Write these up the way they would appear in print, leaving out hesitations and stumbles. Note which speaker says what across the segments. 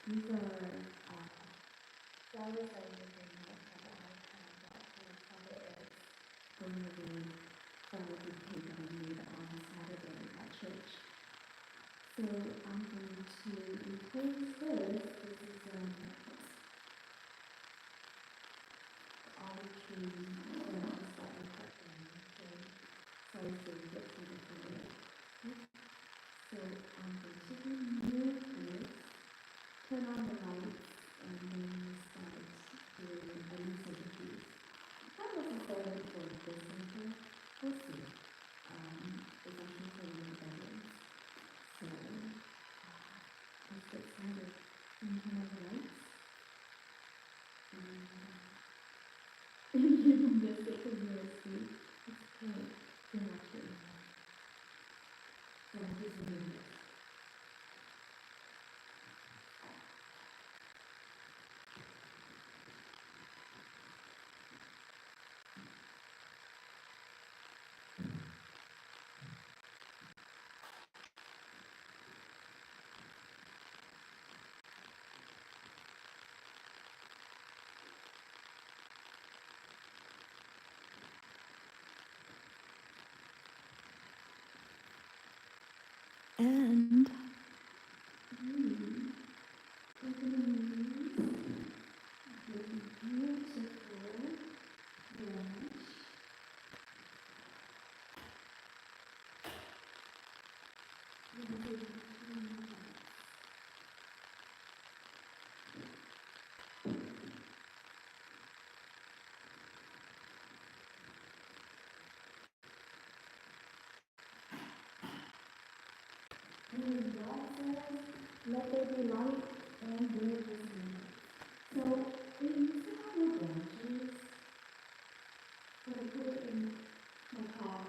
Speaker 1: These are flowers that you can have that I have from the eggs going away from the cake that I made on Saturday at church. So I'm going to replace this. This is olive tree that I slightly cut down. Okay, so I saved it for the photo. So I'm going to remove this, turn on the lights, and then start doing a usage of these. Not necessarily for this center, we'll see. It's actually for the bedrooms. So let's get started. Can you turn on the lights? And you missed it because you're asleep. It's okay. You're not doing that. So I'm just doing this. And and God says, let there be light, and there was light. So we used to have no branches, but I put it in my car.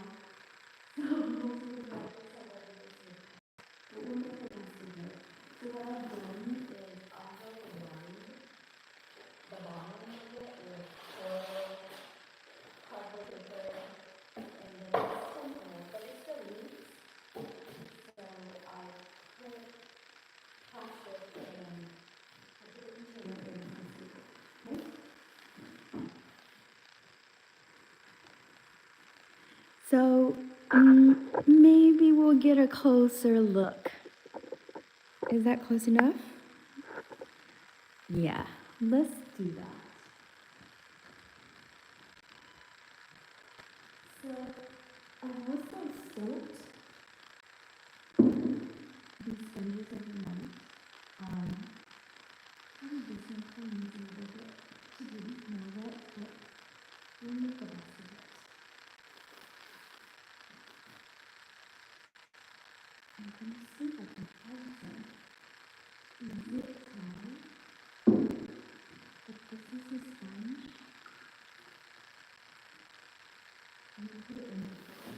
Speaker 1: So most of the branches are already this. But we'll make the best of it. So what I've done is I've lined the bottom of it with foil, cardboard paper, and then some oil, but it's the leaves. So I put plastic and I put it into the okay? So maybe we'll get a closer look. Is that close enough? Yeah, let's do that. So I've also soaked these sponges overnight. Probably some cleaning a little bit to be more wet, but we'll make the best of it. I'm going to see if I can find some zip tie, but this is a sponge. I'm going to put it in the bowl,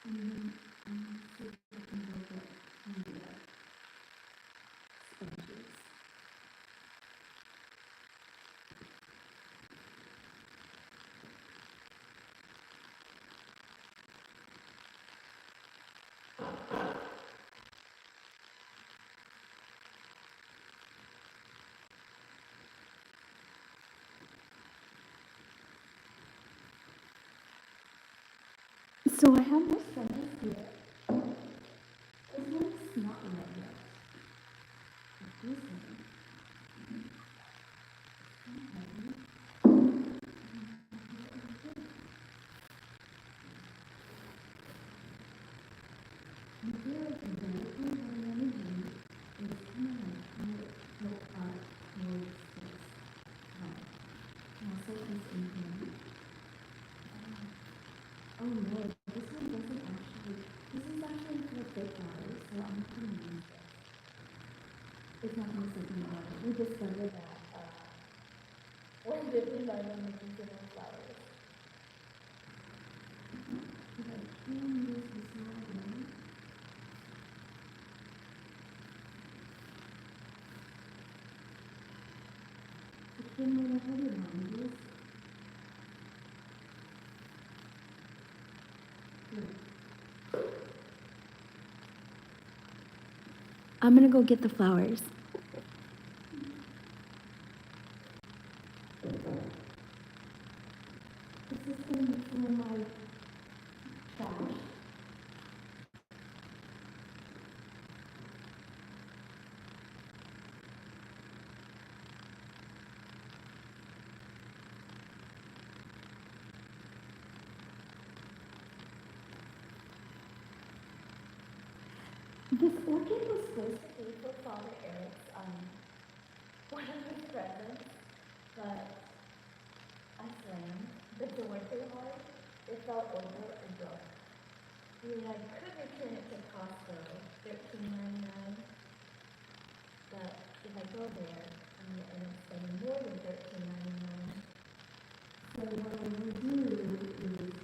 Speaker 1: and then I'm going to see if I can roll it on the sponges. So I have more sponges here. This one's not wet yet. But this one, and here is exactly what I want to do. Is kind of like pull up towards this top. And also this in here. Oh no, this one doesn't actually, this is actually for fake flowers, so I'm not going to use this. It's not going to soak in the water. We discovered that when dipping lemon making different flowers. But I can use this one again. Then when I put it on this, I'm gonna go get the flowers. This is coming from my trash. This orchid was supposed to be for Father Eric's one of his presents, but I slammed the door too hard. It fell over and broke. I mean, I could return it to Costco, $13.99, but if I go there, I'm going to end up spending more than $13.99. So what I will do is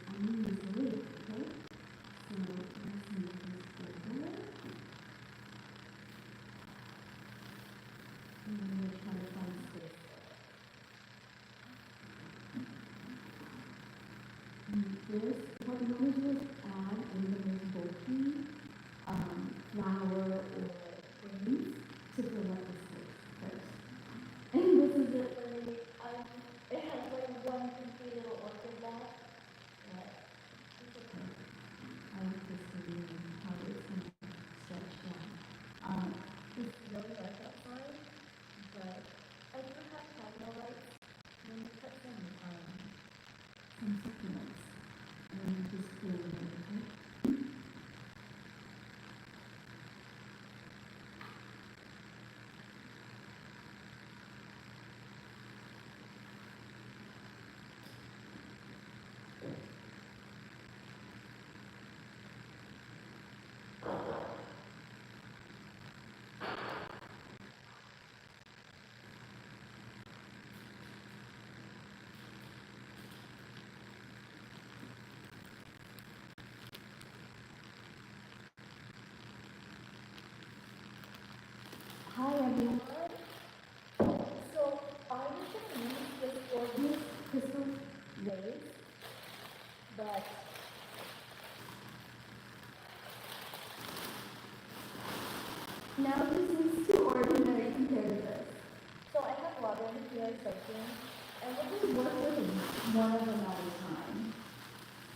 Speaker 1: I'm going to use a leaf, okay? So let's move this over. And I'm going to try to find space. And this, what I'm going to do is add a little bulky flower or greens to fill up the space first. And this is it for me. It has like one creepy little orchid left, but it's okay. I like this video and how it's going to stretch down. It's really dark outside, but I do have candle lights and put some succulents and just cool it, okay? Hi everyone. So I was going to use this Cuc Crystal Nguyen, but now this is too ordinary compared to this. So I have water in here soaking, and we'll just work with one of them at a time.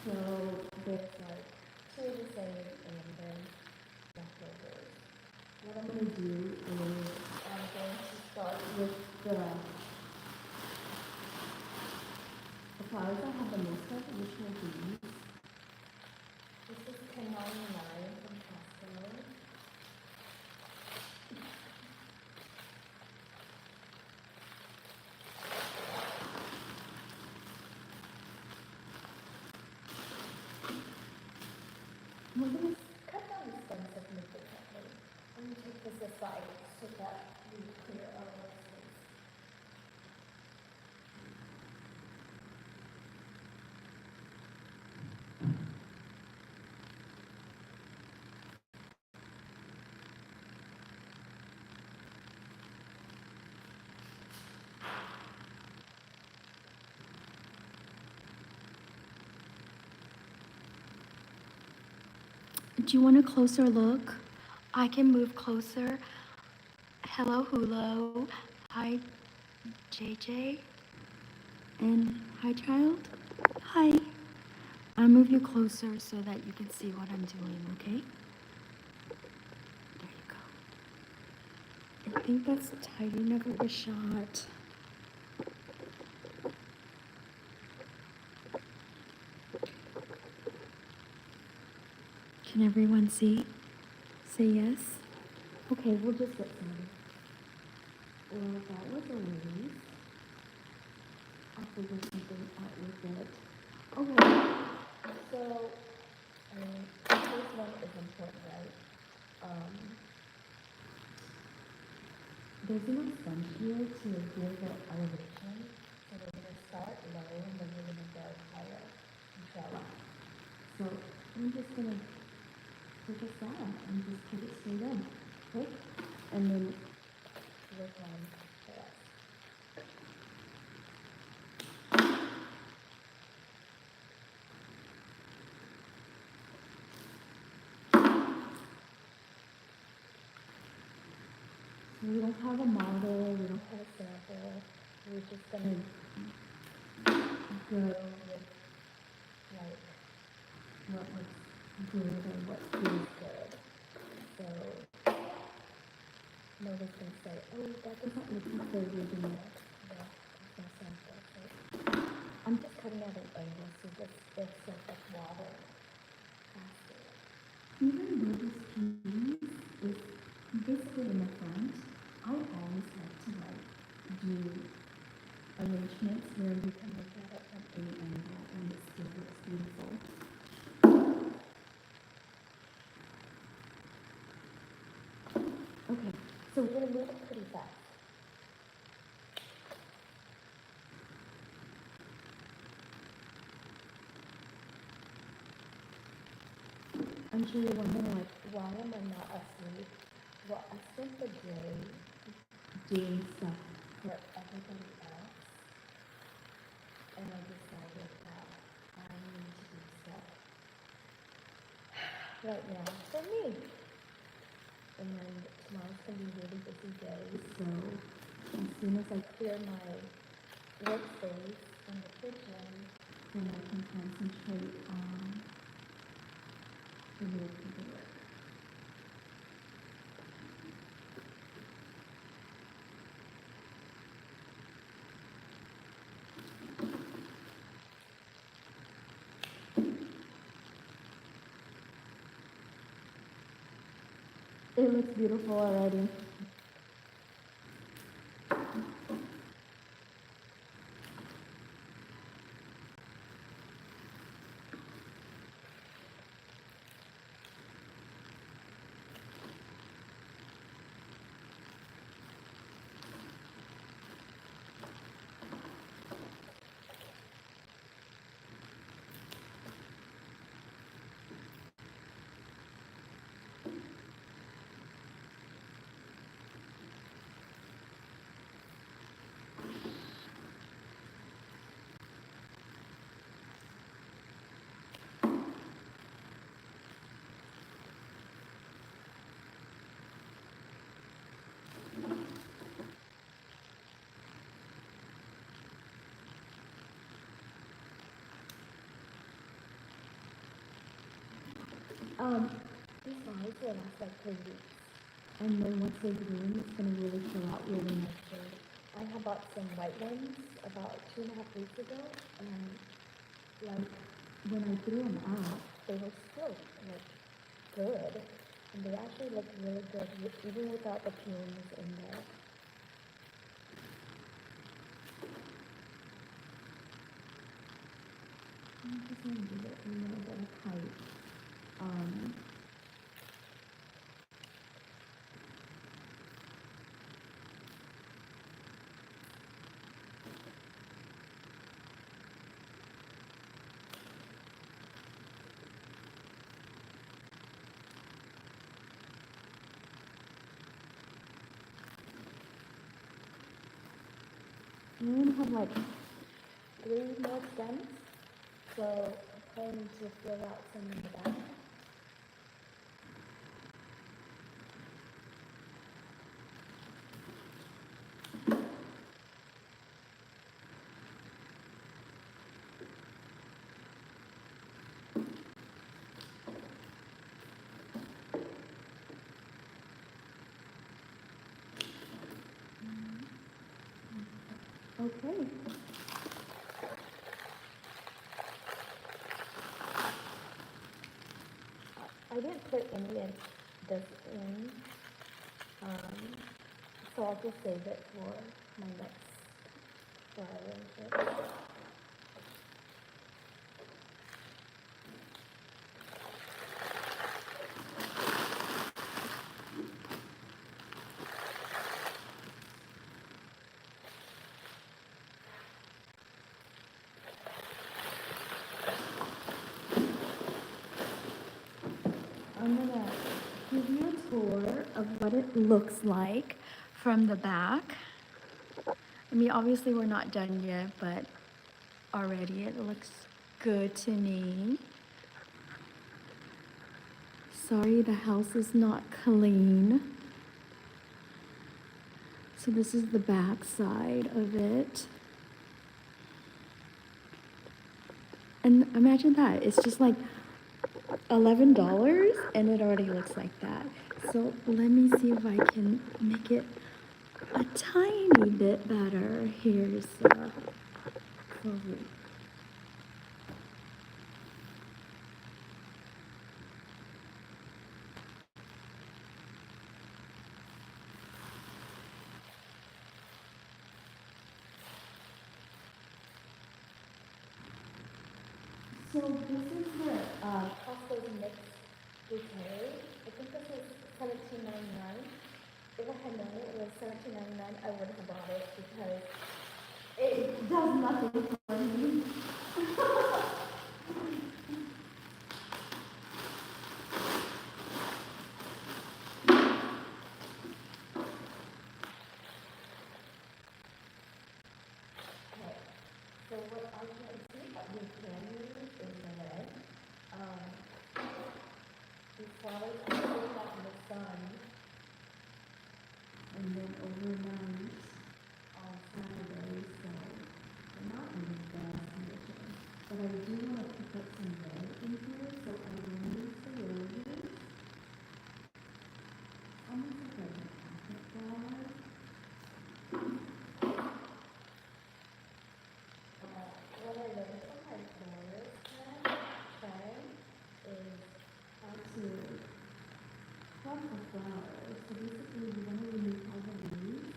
Speaker 1: So there's like two of the same, and then leftovers. What I'm going to do is I'm going to start with the flowers I have the most of, which will be these. This is $10.99 from Costco. We're going to cut down the stems significantly. I'm going to take this aside so that we clear out our space. Do you want a closer look? I can move closer. Hello, Hulo. Hi, JJ. And hi, child. Hi. I'll move you closer so that you can see what I'm doing, okay? There you go. I think that's tight enough of a shot. Can everyone see? Say yes. Okay, we'll just get started. Well, that was a waste. I'll figure something out with it. Okay, so, the first one is important, right? There's enough sun here to give the elevation. So we're going to start low and then we're going to go higher, inshallah. So I'm just going to take a stab and just put it straight in, okay? And then work on the rest. So we don't have a model, we don't have a sample. We're just going to do arrangements where you can look at it from any angle and it still looks beautiful. Okay, so we're going to move it pretty fast. I'm sure you're wondering, like, why am I not asleep? Well, I spent the day doing stuff for everybody else, and I decided that I need to do stuff right now for me. And tomorrow's going to be a really busy day, so as soon as I clear my workspace in the kitchen, then I can concentrate on the real paperwork. It looks beautiful already. These flowers will last like 3 weeks. And then once they bloom, it's going to really fill out really nicely. I had bought some white ones about 2.5 weeks ago, and like when I threw them out, they were still like good, and they actually look really good even without the peelings in there. I'm just going to give it a little bit of height. I only have like 3 more stems, so I'm planning to fill out some in the back. Okay. I didn't put any of this in, so I'll just save it for my next flower arrangement. I'm gonna give you a tour of what it looks like from the back. I mean, obviously we're not done yet, but already it looks good to me. Sorry, the house is not clean. So this is the back side of it. And imagine that, it's just like $11 and it already looks like that. So let me see if I can make it a tiny bit better. Here's Chloe. So this is the Costco's mixed bouquet. I think this is $17.99. If I had known it was $17.99, I would have bought it because it does nothing for me. Okay, so what I can see that we can use is the red. These flowers are so hot in the sun, and then overnight on Saturday, so they're not in the best condition. But I do want to put some red in here, so I will use the roses. Almost like a pocket flower. What I learned from my florist friend is how to pluck the flowers. So basically you want to remove all the leaves,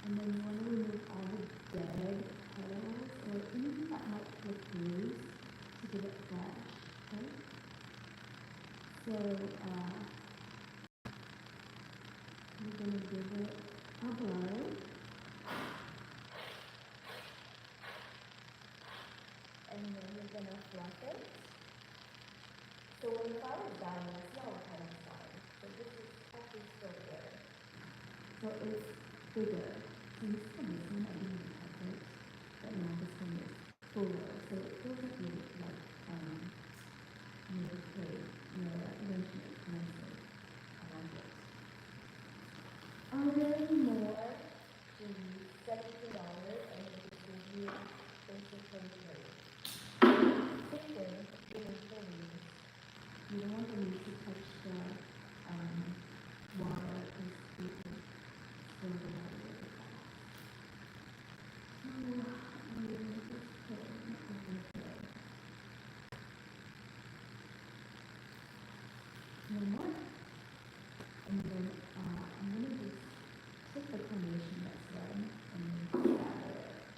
Speaker 1: and then you want to remove all the dead petals or anything that might look loose to give it fresh. Okay? So you're going to give it a blow. And then you're going to fluff it. So when the flower is dying, it's not all kind of fine. So this is actually still good. So it's bigger. So this one, I didn't even touch it. But now this one is fuller. So it feels like you like cake, arrangement nicely. I like it. Are there any more? $17 and it will give you basically free. Same thing, even for leaves. You don't want the leaves to touch the water because you can spill the water really fast. So I'm going to just put it over here. One more. And then I'm going to just take the carnation that's red and then gather it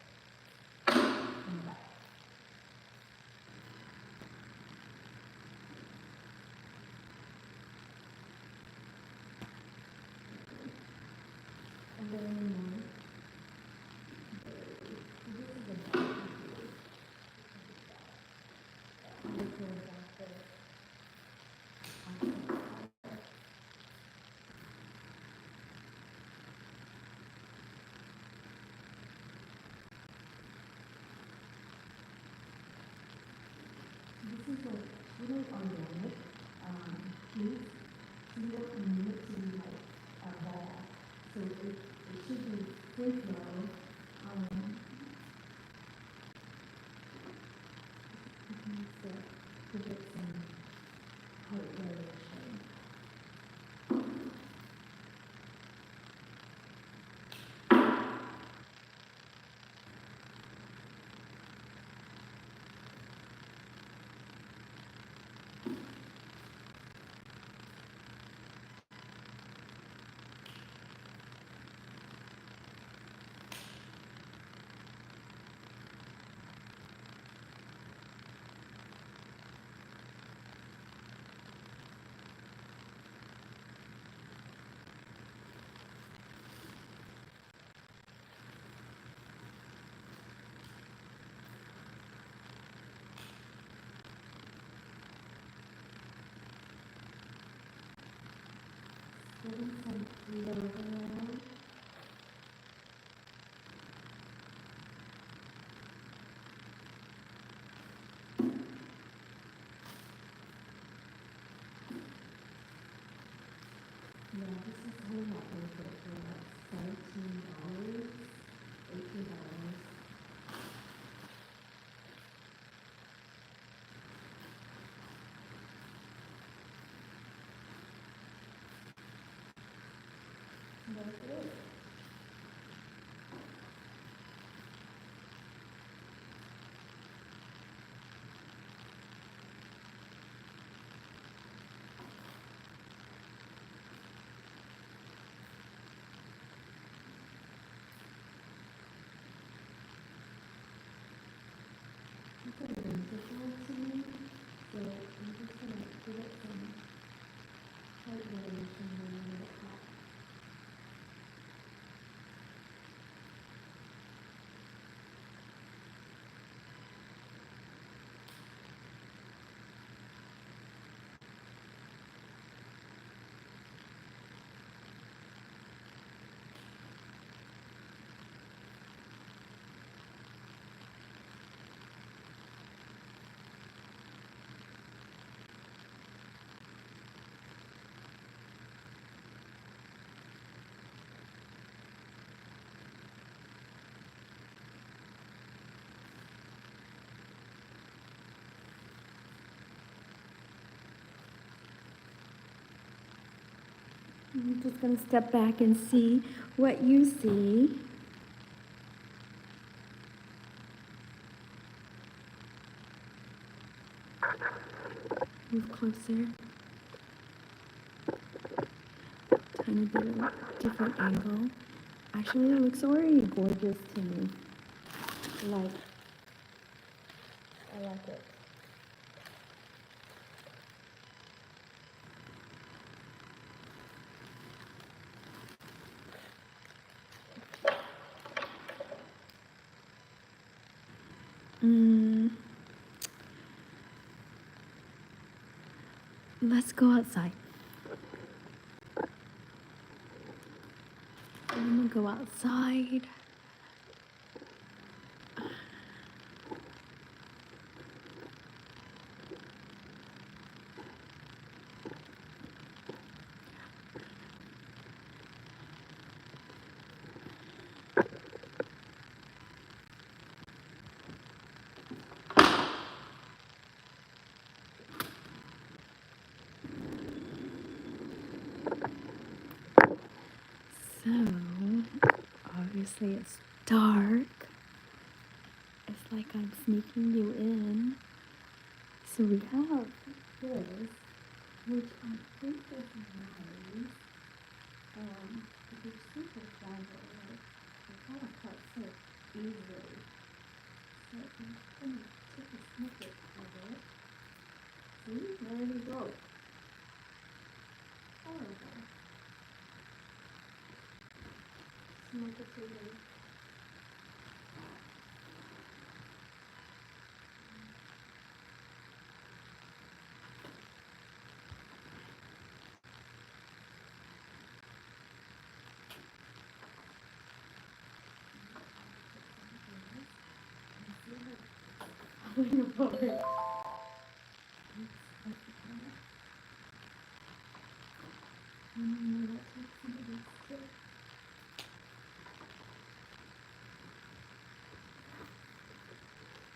Speaker 1: in the back. And then this is a black piece. This is a black This is a totally organic piece, so you don't need it to be like a ball. So it should be free flow. It needs to get some height variation.
Speaker 2: I'm just gonna step back and see what you see. Move closer. Tiny bit of different angle. Actually, it looks already gorgeous to me. Like, I like it. Let's go outside. I'm gonna go outside. So, obviously it's dark. It's like I'm sneaking you in. So we have this, which I think is nice. It's super fragile, like, it kind of cuts so easily. So I'm gonna take a snippet of it. See, there we go. Horrible. Small potato.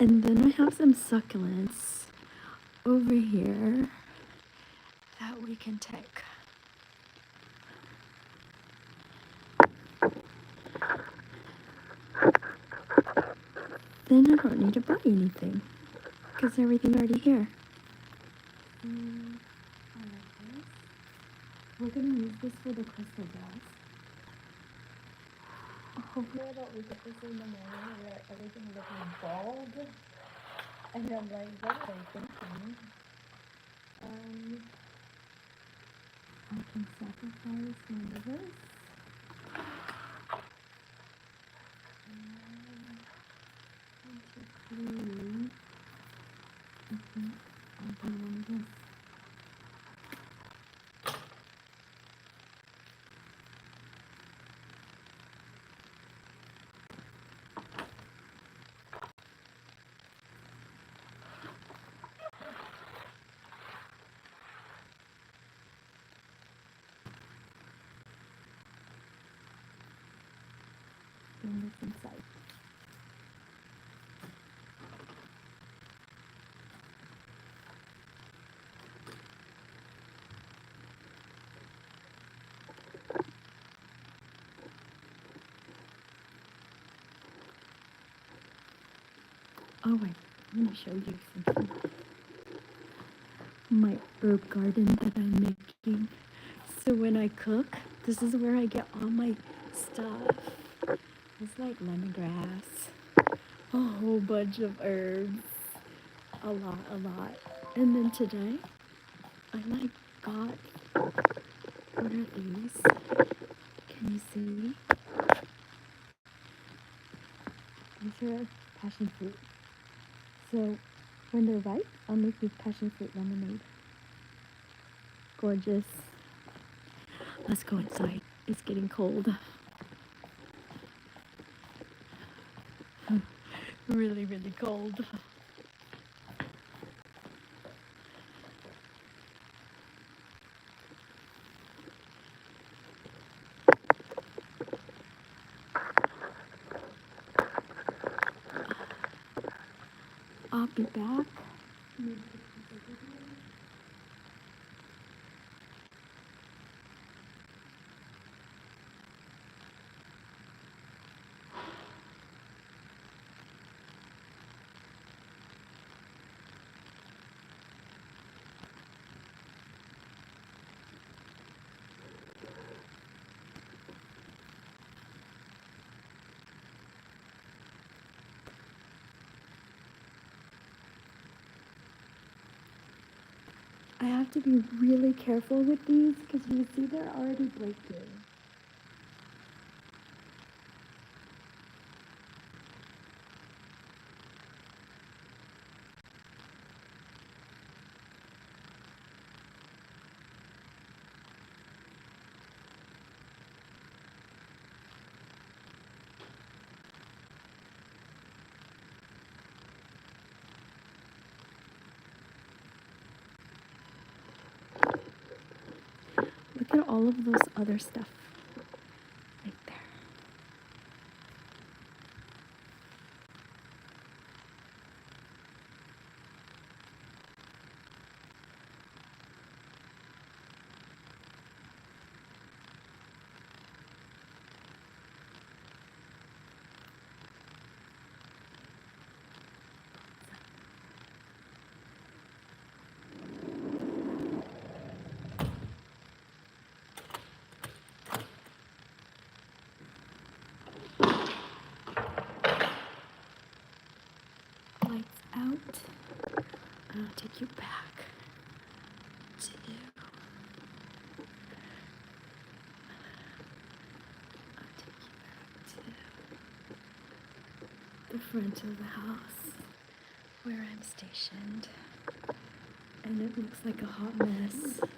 Speaker 2: And then I have some succulents over here that we can take. Then I don't need to buy anything because everything's already here. I like this. We're gonna use this for the crystal vase. Hopefully I don't wake up this in the morning where everything looking bald. And I'm like, what am I thinking? I can sacrifice one of this. One, two, three. I think I'll do one of this. Bring this inside. Oh wait, I'm gonna show you something. My herb garden that I'm making. So when I cook, this is where I get all my stuff. It's like lemongrass, a whole bunch of herbs, a lot. And then today, I like got, what are these? Can you see? These are passion fruit. So when they're ripe, I'll make this passion fruit lemonade. Gorgeous. Let's go inside. It's getting cold. Really, really cold. I'll be back. have to be really careful with these because you see they're already breaking. Look at all of those other stuff right there. Lights out. I'll take you back to the front of the house where I'm stationed. And it looks like a hot mess. Okay.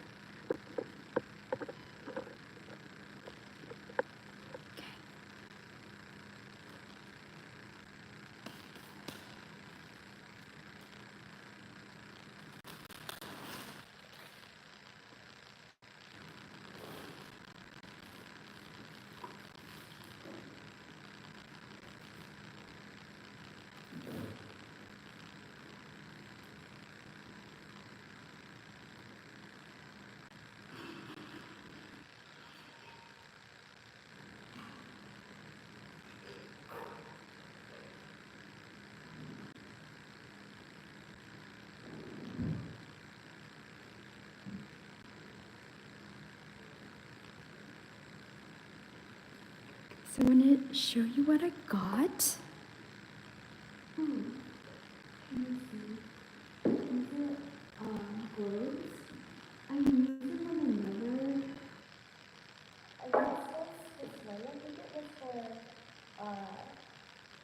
Speaker 2: So I'm going to show you what I got.
Speaker 1: Can you see? These are globes. I'm using them another. I used this way. I think it was for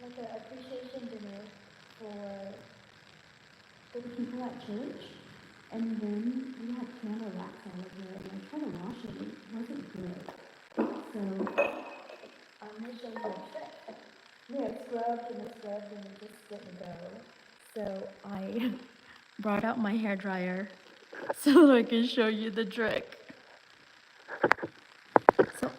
Speaker 1: like an appreciation dinner for the people at church. And then we had candle wax all over it, and I tried to wash it. It wasn't good. So I'm gonna show you a trick. Yeah, I scrubbed and it just didn't go.
Speaker 2: So I brought out my hair dryer so that I can show you the trick. So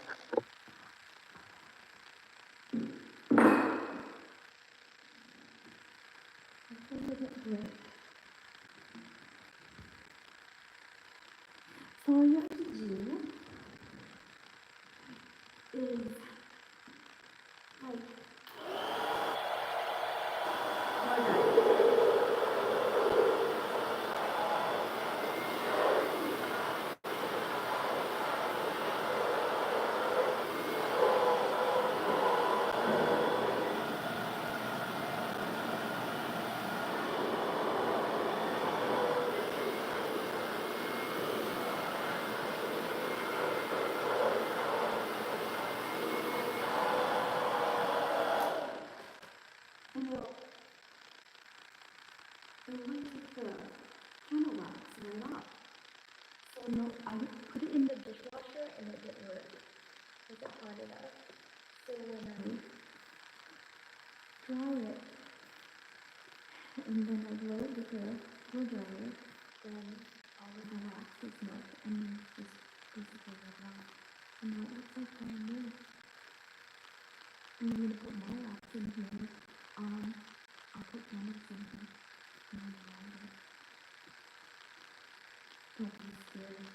Speaker 1: So all you have to do is like and it'll like take the candle wax right off.
Speaker 2: So no, I put it in the dishwasher and it didn't work. It wasn't hard enough. So when I dry it, and then I blow it with a blow dryer, then all of the wax is melted and then it's just basically like that. And now it looks like brand new. And I'm gonna put more wax in here. I'll put candles in here and then around it. Don't be scared.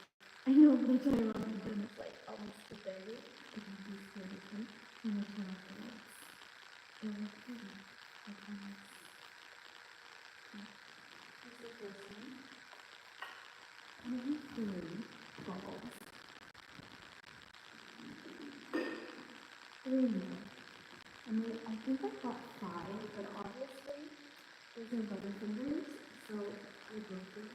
Speaker 2: I know the time I'm doing it's like almost too baby. Don't be scared, okay? I'm gonna turn off the lights. They're really pretty. Okay, nice. That's the first one. And then 3 balls. 3 more. I think I got 5, but obviously, those are butterfingers, so we broke it.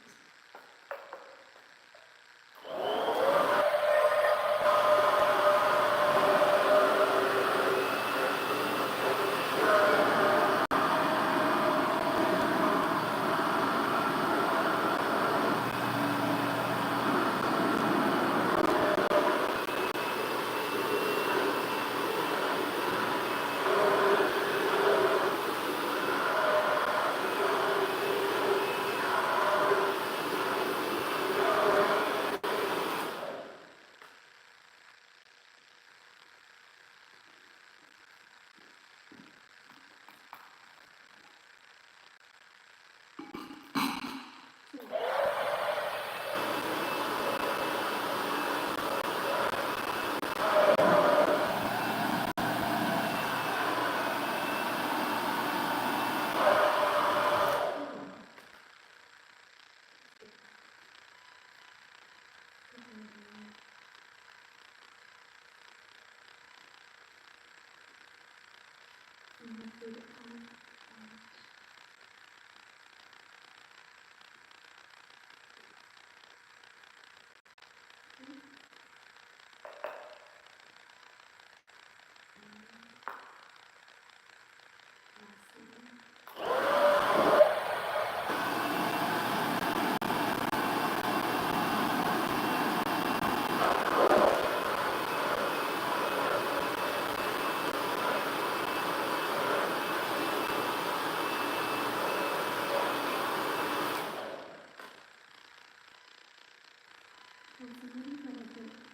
Speaker 1: my favorite color.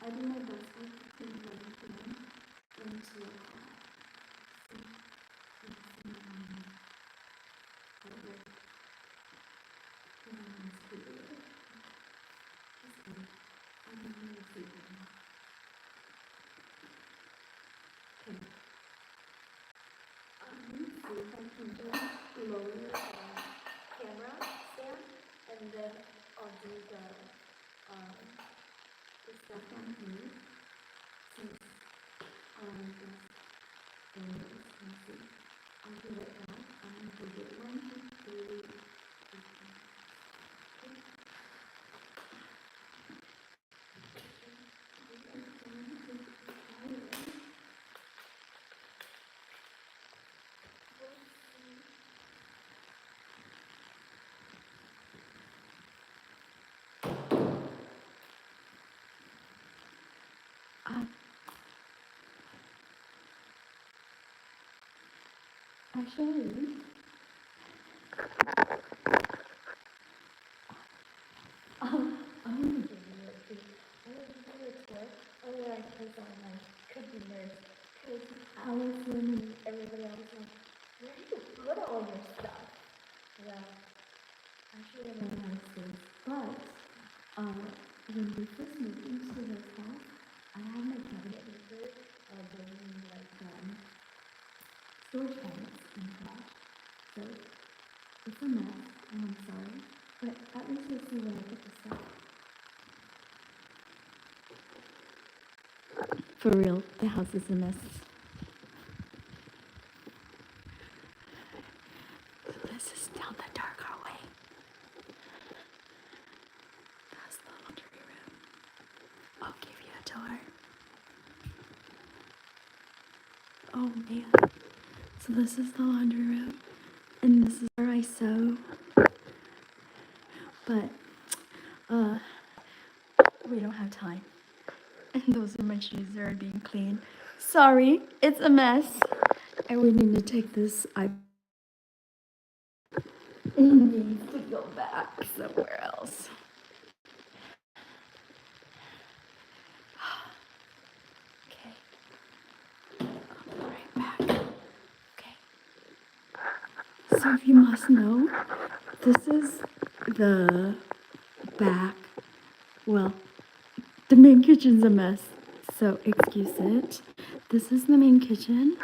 Speaker 1: I do my best to put everything into a pot. So it's like nice creative. Just like I don't really see it now. Okay. Let me see if I can just lower the camera stand and then I'll do the stuff on here since this let's see. I'll do it now. I'm going to do it 1, 2, 3. Actually, I'm gonna give you a treat. I'm gonna give you a tour. Otherwise, because I'm like, could be nervous. Because Allison and everybody else is like, where do you put all your stuff? Well, actually, I don't have space. But, when we first moved into this house, I had my cabinet maker bringing like, storage cabinets in the garage. So, it's a mess, and I'm sorry. But at least you'll see where I put the stuff.
Speaker 2: For real, the house is a mess. This is down the dark hallway. That's the laundry room. I'll give you a tour. Oh man. So this is the laundry room. And this is where I sew. But we don't have time. And those are my shoes that are being cleaned. Sorry, it's a mess. And we need to take this iPad. It needs to go back somewhere else. Okay. I'll be right back. Okay. So if you must know, this is the back. Well, the main kitchen's a mess, so excuse it. This is the main kitchen.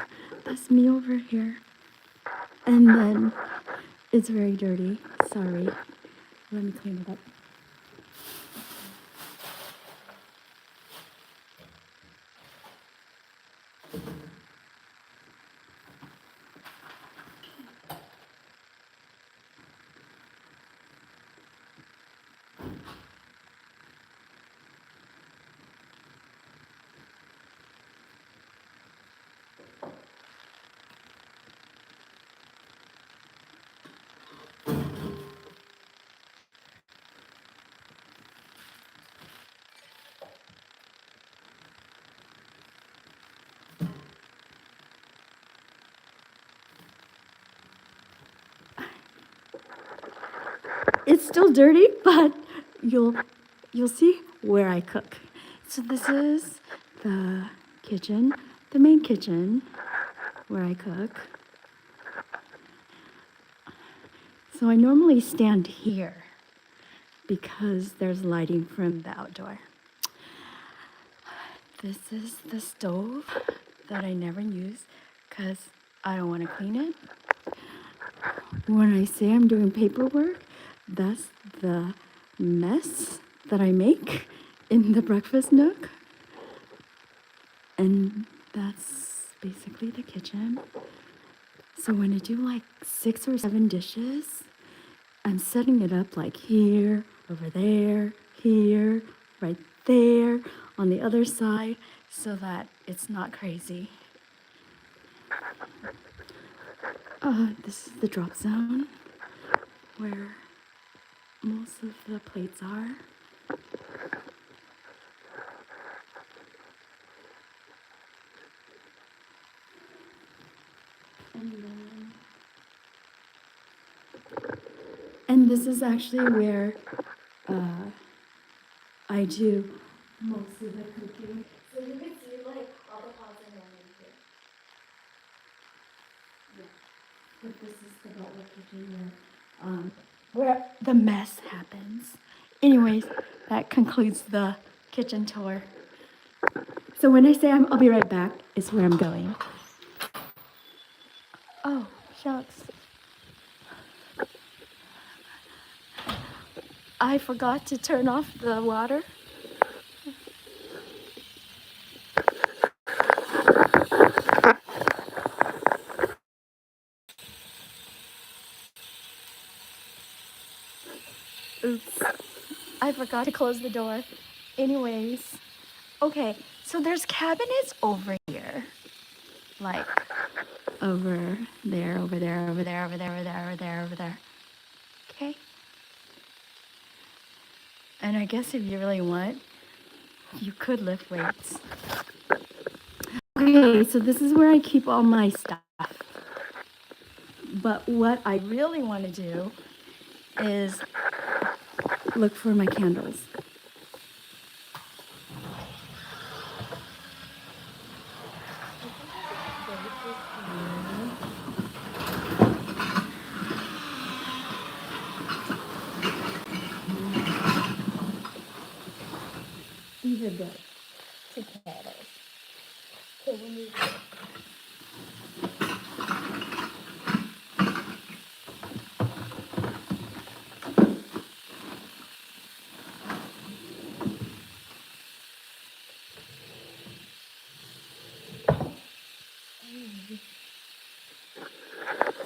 Speaker 2: That's me over here. And then it's very dirty. Sorry. Let me clean it up. It's still dirty, but you'll see where I cook. So this is the kitchen, the main kitchen where I cook. So I normally stand here because there's lighting from the outdoor. This is the stove that I never use because I don't want to clean it. When I say I'm doing paperwork, that's the mess that I make in the breakfast nook. And that's basically the kitchen. So when I do like 6 or 7 dishes, I'm setting it up like here, over there, here, right there, on the other side, so that it's not crazy. This is the drop zone where most of the plates are. And this is actually where I do most of the cooking. So you can see like all the pots are going in here. Yeah. But this is the butler kitchen where the mess happens. Anyways, that concludes the kitchen tour. So when I say I'll be right back, it's where I'm going. Oh, shucks. I forgot to turn off the water. Oops. I forgot to close the door. Anyways, okay, so there's cabinets over here. Like over there, over there, over there, over there, over there, over there, over there. Okay? And I guess if you really want, you could lift weights. Okay, so this is where I keep all my stuff. But what I really want to do is look for my candles. These are good to candles. So when you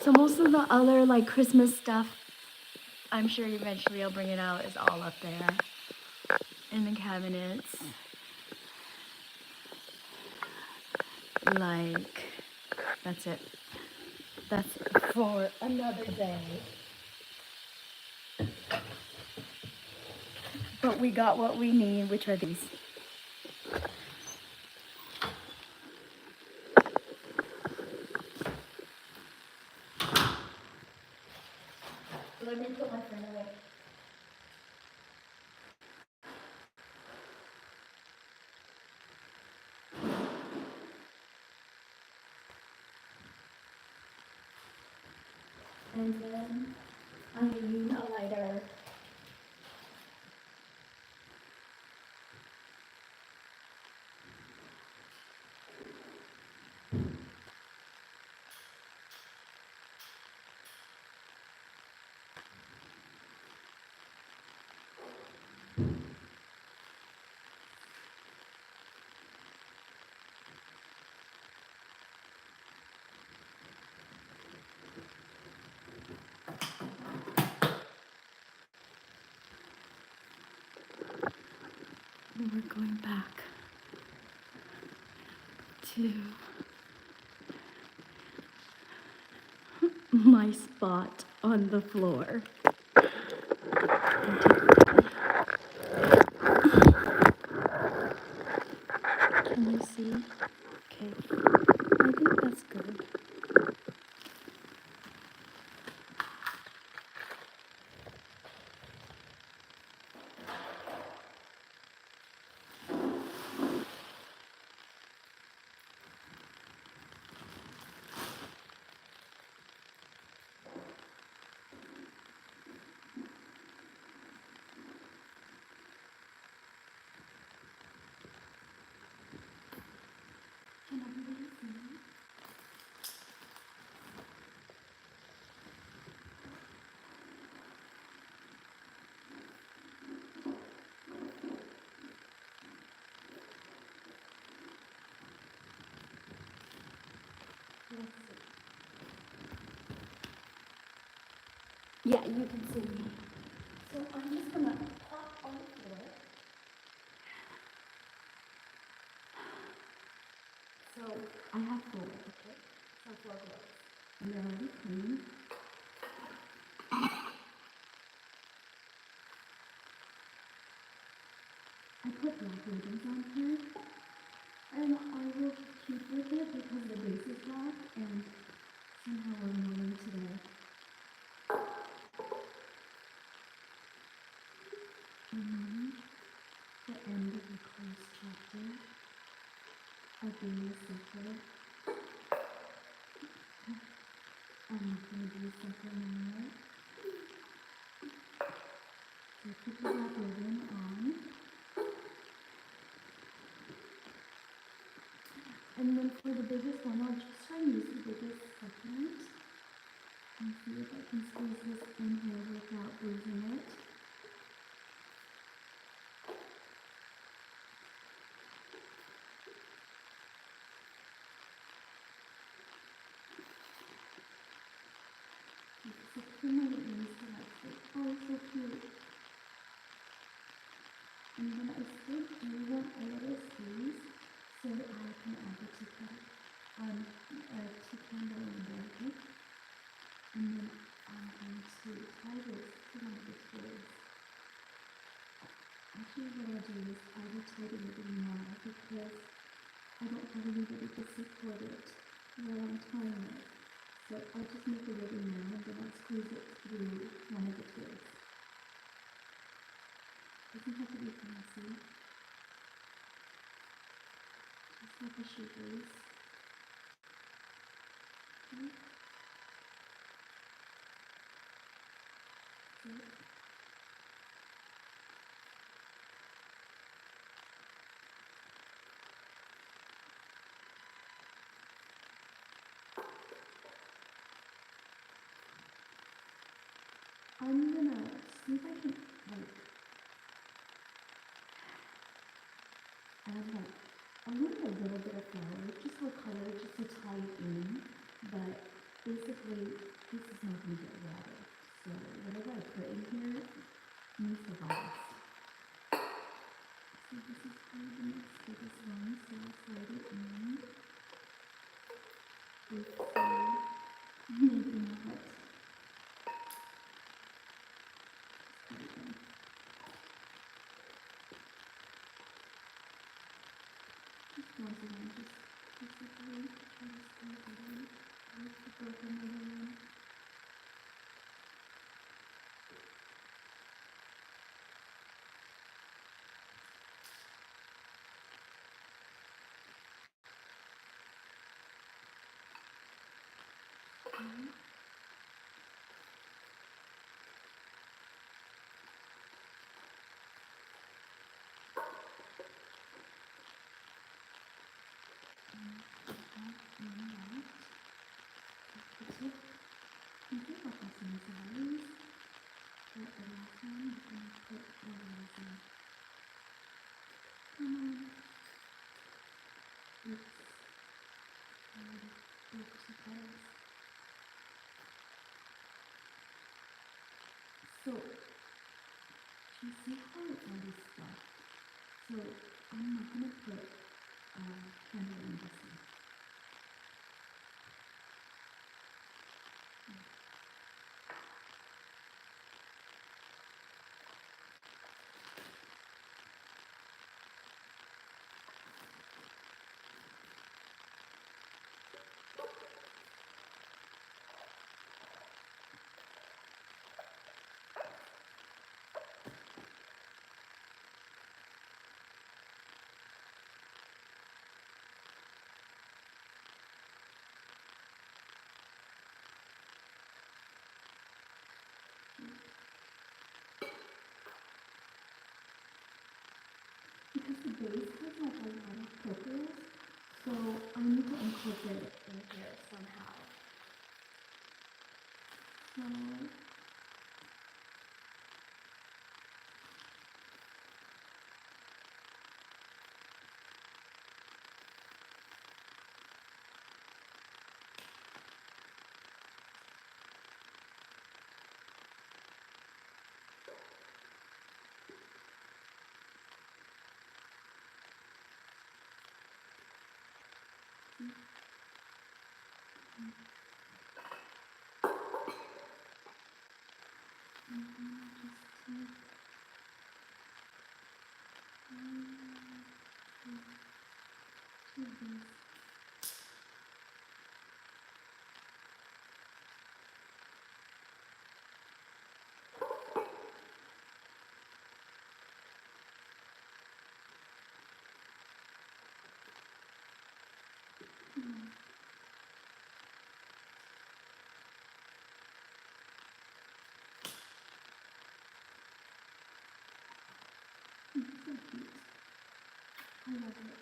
Speaker 2: So most of the other like Christmas stuff, I'm sure eventually I'll bring it out, is all up there in the cabinets. Like, that's it. That's for another day. But we got what we need, which are these. Let me put my phone away. And then I need a lighter. And we're going back to my spot on the floor. Can you see? Okay, I think that's good. Yeah, you can see me. So I'm just gonna pop on the floor. So I have four, okay? So four clothes. And they're already clean. I put black ribbons on here, and I will keep with it because the base is black, and somehow we're moving today. The end of the closed chapter of being a suffering. I'm not going to be a suffering anymore. So keep the black ribbon on. And then for the biggest one, I'll just try and use the biggest succulent and see if I can squeeze this in here without losing it. It's a cream that needs to actually, oh, so cute. And then I still do want a little squeeze so that I can add the tea candle in there, okay? And then I'm going to tie this to one of the twigs. Actually, what I'll do is I will tie the ribbon now because I don't have anybody to support it while I'm tying it. So I'll just make a ribbon now and then I'll squeeze it through one of the twigs. Doesn't have to be fancy. Just like a shoegaze. Okay. So I'm gonna see if I can like add like a little bit of flower, just for color, just to tie it in. But basically, this is not gonna get water. So whatever I put in here needs to last. So this is probably the next biggest one, so I'll slide it in. Maybe not. Just put it in. Just once again, just basically try to slide it in with the broken ribbon. Okay. I think I'll have some salaries, but the last one I'm gonna put flowers in. Come on. Oops. I already broke two petals. So, do you see how it's already stuck? So, I'm not gonna put a candle in this one. Because the base has like a lot of purples, so I need to incorporate it in here somehow. So,
Speaker 1: I love it.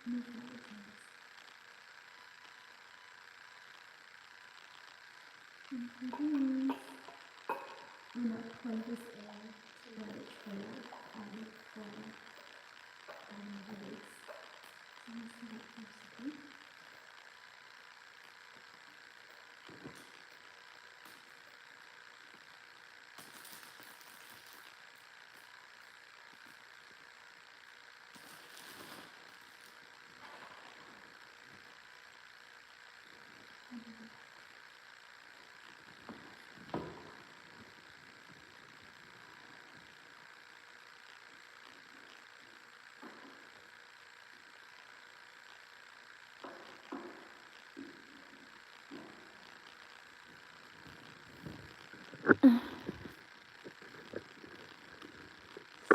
Speaker 1: No flowers. I'm not plug this in to let it clear the roots. So I'm just gonna for a second.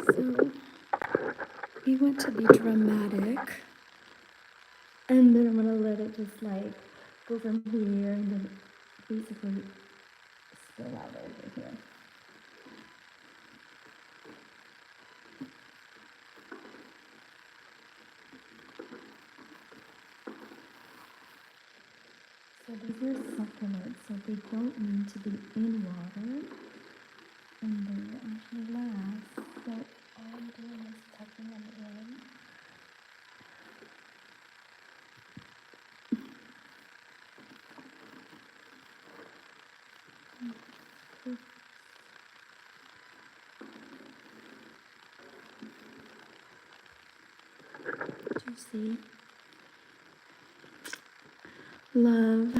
Speaker 2: So we want to be dramatic, and then I'm gonna let it just like go from here and then basically spill out over here. So these are succulents, so they don't need to be in water, and they will actually last. So all I'm doing is tucking them in. Do you see? Love.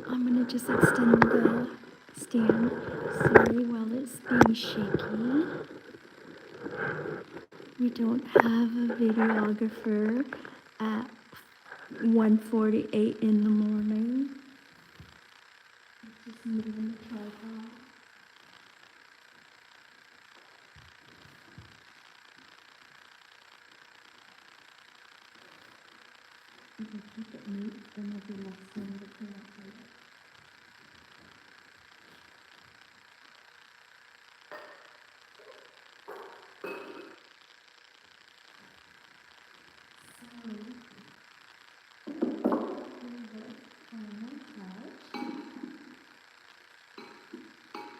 Speaker 2: I'm gonna just extend the stand. Sorry, while it's being shaky. We don't have a videographer at 1:48 in the morning. Just moving the tripod. If you keep it neat, then there'll be less time to clean up later.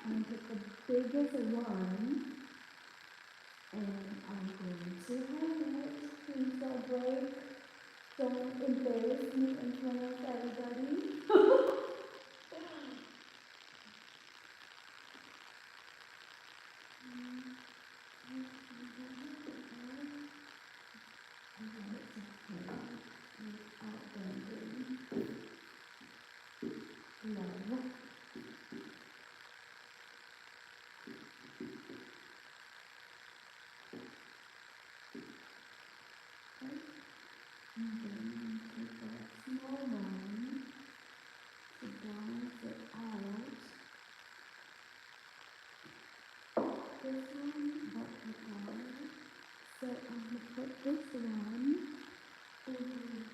Speaker 2: I'm going to get the biggest one, and I'm going to hang it. Please don't break. Don't embarrass me in front of everybody. Love. And then take that small one to balance it out. This one, but hard. So I'm going to put this one over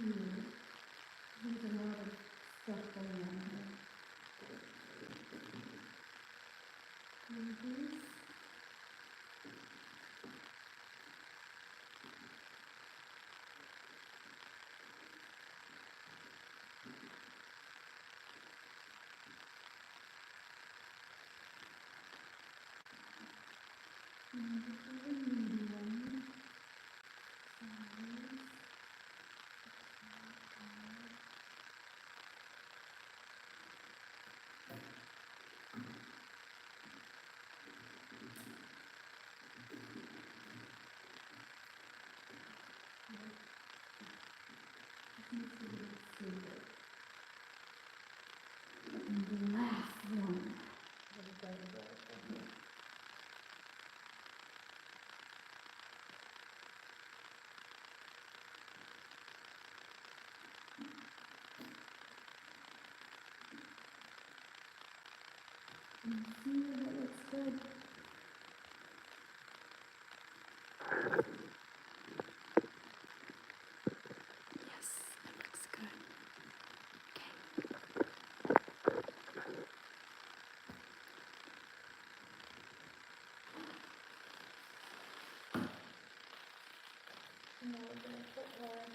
Speaker 2: here. There's a lot of stuff going on here. And this. And this is a medium size. See, that looks good. Yes, that looks good. Now we're gonna put one.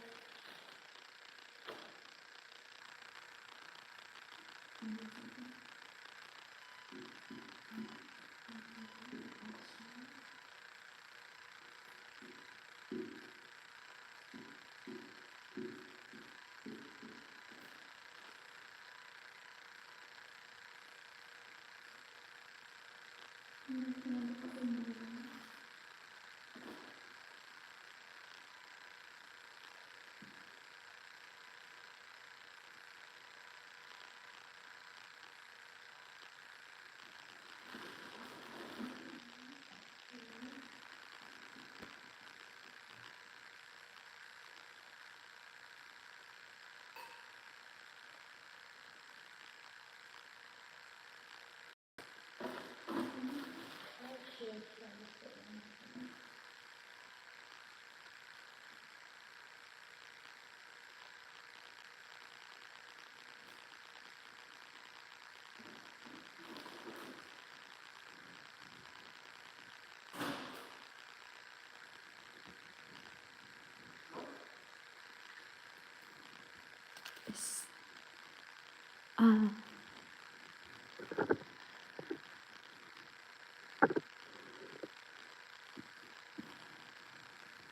Speaker 2: This, uh,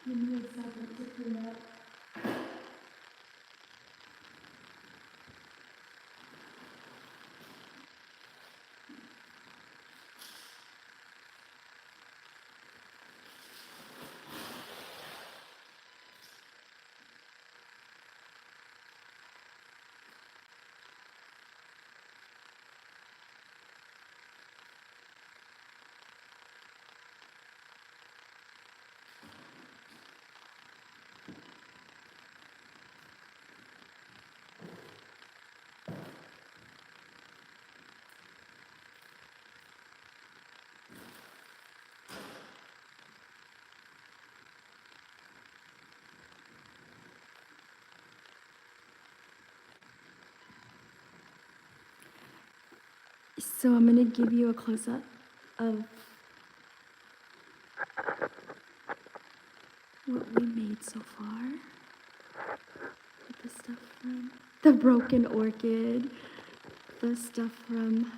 Speaker 2: give me a second to clean up. So I'm gonna give you a close-up of what we made so far. With the stuff from the broken orchid, the stuff from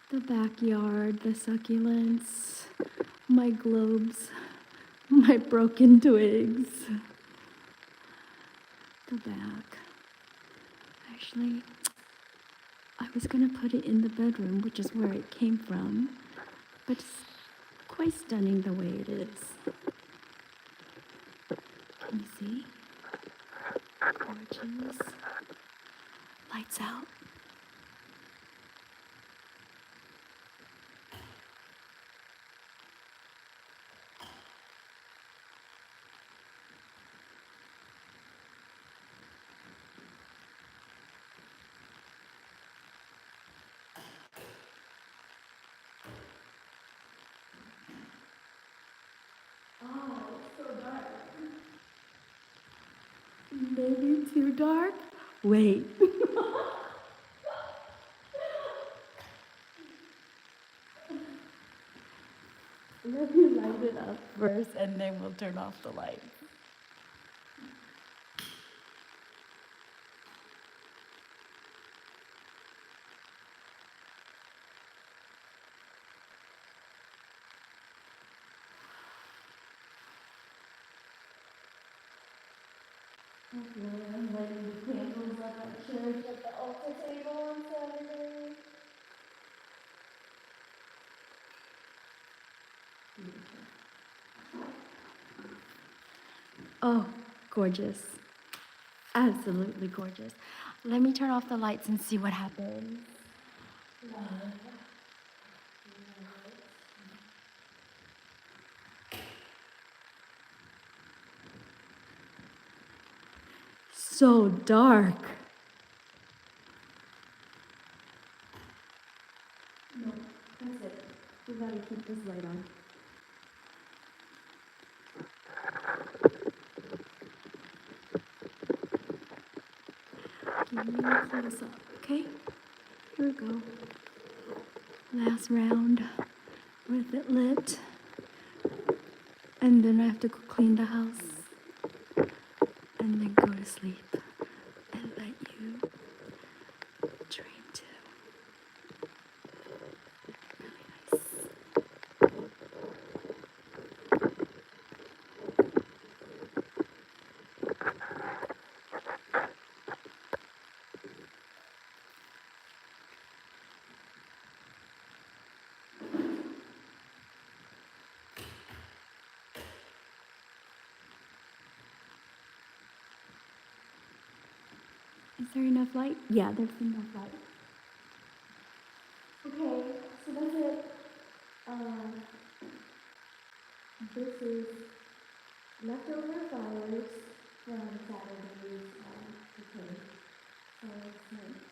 Speaker 2: the backyard, the succulents, my globes, my broken twigs, the back. Actually, I was gonna put it in the bedroom, which is where it came from, but it's quite stunning the way it is. Can you see? Gorgeous. Lights out. Oh, it's so dark. Maybe too dark? Wait. Let me light it up first and then we'll turn off the light. Okay, I'm lighting the candles up at church at the altar table on Saturday. Oh, gorgeous. Absolutely gorgeous. Let me turn off the lights and see what happens. So dark. No. That's it. We gotta keep this light on. Give you a close up, okay? Here we go. Last round with it lit. And then I have to go clean the house. And then go to sleep. And let you dream too. Really nice. Is there enough light? Yeah, there's enough light. Okay, so that's it. This is leftover flowers from Saturday's bouquet. So it's like